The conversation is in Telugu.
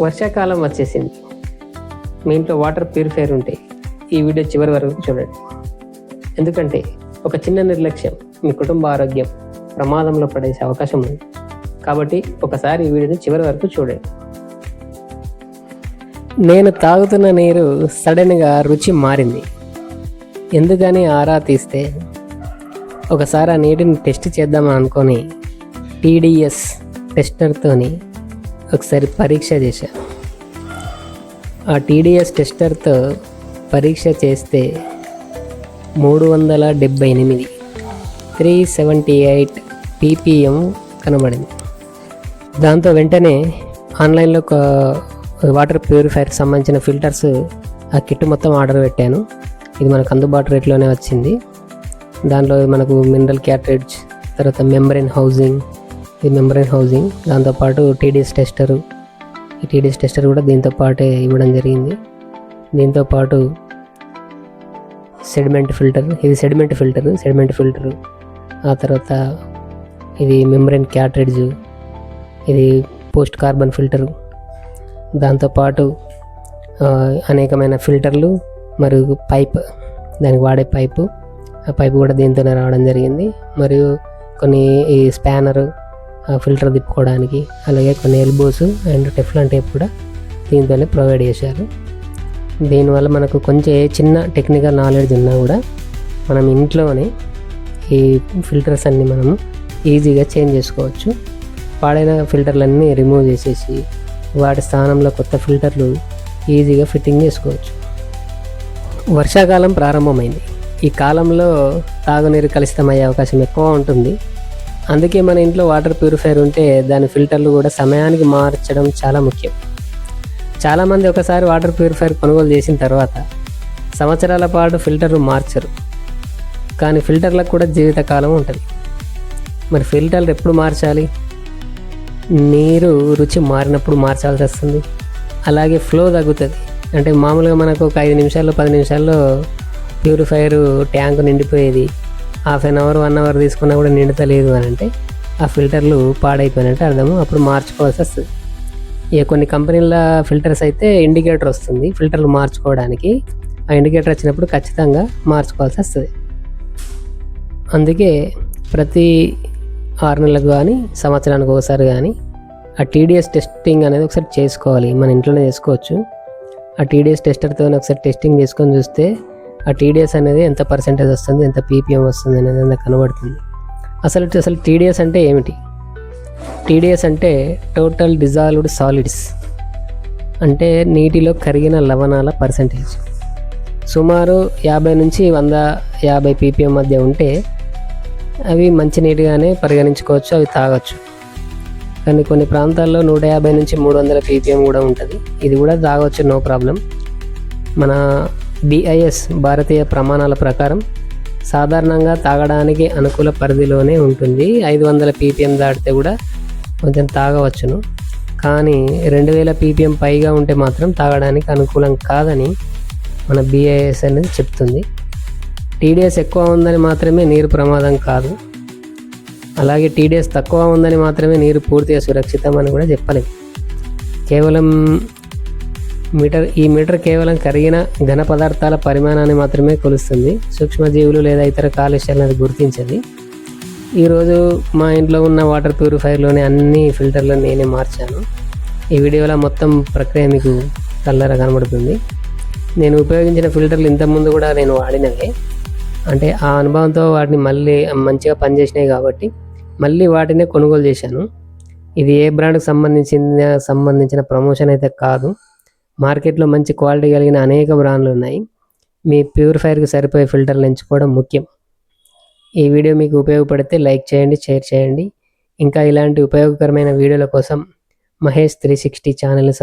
వర్షాకాలం వచ్చేసింది. మీ ఇంట్లో వాటర్ ప్యూరిఫైయర్ ఉంటే ఈ వీడియో చివరి వరకు చూడండి. ఎందుకంటే ఒక చిన్న నిర్లక్ష్యం మీ కుటుంబ ఆరోగ్యం ప్రమాదంలో పడేసే అవకాశం ఉంది. కాబట్టి ఒకసారి ఈ వీడియోని చివరి వరకు చూడండి. నేను తాగుతున్న నీరు సడన్గా రుచి మారింది. ఎందుకని ఆరా తీస్తే ఒకసారి ఆ నీటిని టెస్ట్ చేద్దామని అనుకొని టీడీఎస్ టెస్టర్తోని ఒకసారి పరీక్ష చేశాను. ఆ టీడీఎస్ టెస్టర్తో పరీక్ష చేస్తే 378 378 ppm కనబడింది. దాంతో వెంటనే ఆన్లైన్లో వాటర్ ప్యూరిఫైయర్కి సంబంధించిన ఫిల్టర్స్ ఆ కిట్ మొత్తం ఆర్డర్ పెట్టాను. ఇది మనకు అందుబాటు రేట్లోనే వచ్చింది. దాంట్లో మనకు మినరల్ క్యాట్రిడ్జ్, తర్వాత మెంబ్రెయిన్ హౌసింగ్, ఇది మెంబ్రెయిన్ హౌసింగ్, దాంతోపాటు టీడీఎస్ టెస్టరు, ఈ టీడీఎస్ టెస్టర్ కూడా దీంతో పాటే ఇవ్వడం జరిగింది. దీంతోపాటు సెడిమెంట్ ఫిల్టర్, ఇది సెడిమెంట్ ఫిల్టరు, ఆ తర్వాత ఇది మెంబ్రెయిన్ క్యాట్రిడ్జ్, ఇది పోస్ట్ కార్బన్ ఫిల్టరు, దాంతోపాటు అనేకమైన ఫిల్టర్లు మరియు పైప్, దానికి వాడే పైపు, ఆ పైపు కూడా దీంతోనే రావడం జరిగింది. మరియు కొన్ని ఈ స్పానరు ఫిల్టర్ తిప్పుకోవడానికి, అలాగే కొన్ని ఎల్బోస్ అండ్ టెఫ్లాన్ టేప్ కూడా దీంతోనే ప్రొవైడ్ చేశారు. దీనివల్ల మనకు కొంచెం చిన్న టెక్నికల్ నాలెడ్జ్ ఉన్నా కూడా మనం ఇంట్లోనే ఈ ఫిల్టర్స్ అన్నీ మనము ఈజీగా చేంజ్ చేసుకోవచ్చు. పాడైన ఫిల్టర్లన్నీ రిమూవ్ చేసేసి వాటి స్థానంలో కొత్త ఫిల్టర్లు ఈజీగా ఫిట్టింగ్ చేసుకోవచ్చు. వర్షాకాలం ప్రారంభమైంది. ఈ కాలంలో తాగునీరు కలుషితమయ్యే అవకాశం ఎక్కువ ఉంటుంది. అందుకే మన ఇంట్లో వాటర్ ప్యూరిఫైయర్ ఉంటే దాని ఫిల్టర్లు కూడా సమయానికి మార్చడం చాలా ముఖ్యం. చాలామంది ఒకసారి వాటర్ ప్యూరిఫైయర్ కొనుగోలు చేసిన తర్వాత సంవత్సరాల పాటు ఫిల్టర్లు మార్చరు. కానీ ఫిల్టర్లకు కూడా జీవితకాలం ఉంటుంది. మరి ఫిల్టర్లు ఎప్పుడు మార్చాలి? నీరు రుచి మారినప్పుడు మార్చాల్సి వస్తుంది. అలాగే ఫ్లో తగ్గుతుంది. అంటే మామూలుగా మనకు ఒక 5 నిమిషాల్లో 10 నిమిషాల్లో ప్యూరిఫైయర్ ట్యాంక్ నిండిపోయేది. హాఫ్ అన్ అవర్ 1 అవర్ తీసుకున్నా కూడా నిండుతలేదు అని అంటే ఆ ఫిల్టర్లు పాడైపోయినట్టు అర్థము. అప్పుడు మార్చుకోవాల్సి వస్తుంది. ఇక కొన్ని కంపెనీల ఫిల్టర్స్ అయితే ఇండికేటర్ వస్తుంది ఫిల్టర్లు మార్చుకోవడానికి. ఆ ఇండికేటర్ వచ్చినప్పుడు ఖచ్చితంగా మార్చుకోవాల్సి వస్తుంది. అందుకే ప్రతి 6 నెలలకు కానీ సంవత్సరానికి ఒకసారి కానీ ఆ టీడీఎస్ టెస్టింగ్ అనేది ఒకసారి చేసుకోవాలి. మన ఇంట్లోనే చేసుకోవచ్చు. ఆ టీడీఎస్ టెస్టర్తో ఒకసారి టెస్టింగ్ చేసుకొని చూస్తే ఆ టీడీఎస్ అనేది ఎంత పర్సెంటేజ్ వస్తుంది, ఎంత పీపీఎం వస్తుంది అనేది నాకు కనబడుతుంది. అసలు టీడీఎస్ అంటే ఏమిటి? టీడీఎస్ అంటే టోటల్ డిజాల్వ్డ్ సాలిడ్స్, అంటే నీటిలో కరిగిన లవణాల పర్సెంటేజ్. సుమారు 50 నుంచి 150 ppm మధ్య ఉంటే అవి మంచినీటిగానే పరిగణించుకోవచ్చు, అవి తాగొచ్చు. కానీ కొన్ని ప్రాంతాల్లో 150 నుంచి 300 ppm కూడా ఉంటుంది. ఇది కూడా తాగొచ్చు, నో ప్రాబ్లం. మన BIS భారతీయ ప్రమాణాల ప్రకారం సాధారణంగా తాగడానికి అనుకూల పరిధిలోనే ఉంటుంది. 500 ppm దాటితే కూడా కొంచెం తాగవచ్చును. కానీ 2000 ppm పైగా ఉంటే మాత్రం తాగడానికి అనుకూలం కాదని మన BIS అనేది చెప్తుంది. టీడీఎస్ ఎక్కువ ఉందని మాత్రమే నీరు ప్రమాదం కాదు. అలాగే టీడీఎస్ తక్కువ ఉందని మాత్రమే నీరు పూర్తిగా సురక్షితం అని కూడా చెప్పలేదు. కేవలం ఈ మీటర్ కేవలం కరిగిన ఘన పదార్థాల పరిమాణాన్ని మాత్రమే కొలుస్తుంది. సూక్ష్మజీవులు లేదా ఇతర కాలుష్యాలను గుర్తించది. ఈరోజు మా ఇంట్లో ఉన్న వాటర్ ప్యూరిఫైయర్లోనే అన్ని ఫిల్టర్లను నేనే మార్చాను. ఈ వీడియోలో మొత్తం ప్రక్రియ మీకు కళ్ళారా కనబడుతుంది. నేను ఉపయోగించిన ఫిల్టర్లు ఇంతకుముందు కూడా నేను వాడినవే. అంటే ఆ అనుభవంతో వాటిని మళ్ళీ మంచిగా పనిచేసినాయి కాబట్టి మళ్ళీ వాటినే కొనుగోలు చేశాను. ఇది ఏ బ్రాండ్కి సంబంధించిన ప్రమోషన్ అయితే కాదు. మార్కెట్లో మంచి క్వాలిటీ కలిగిన అనేక బ్రాండ్లు ఉన్నాయి. మీ ప్యూరిఫైయర్కి సరిపోయే ఫిల్టర్లు ఎంచుకోవడం ముఖ్యం. ఈ వీడియో మీకు ఉపయోగపడితే లైక్ చేయండి, షేర్ చేయండి. ఇంకా ఇలాంటి ఉపయోగకరమైన వీడియోల కోసం మహేష్ 360 ఛానల్ని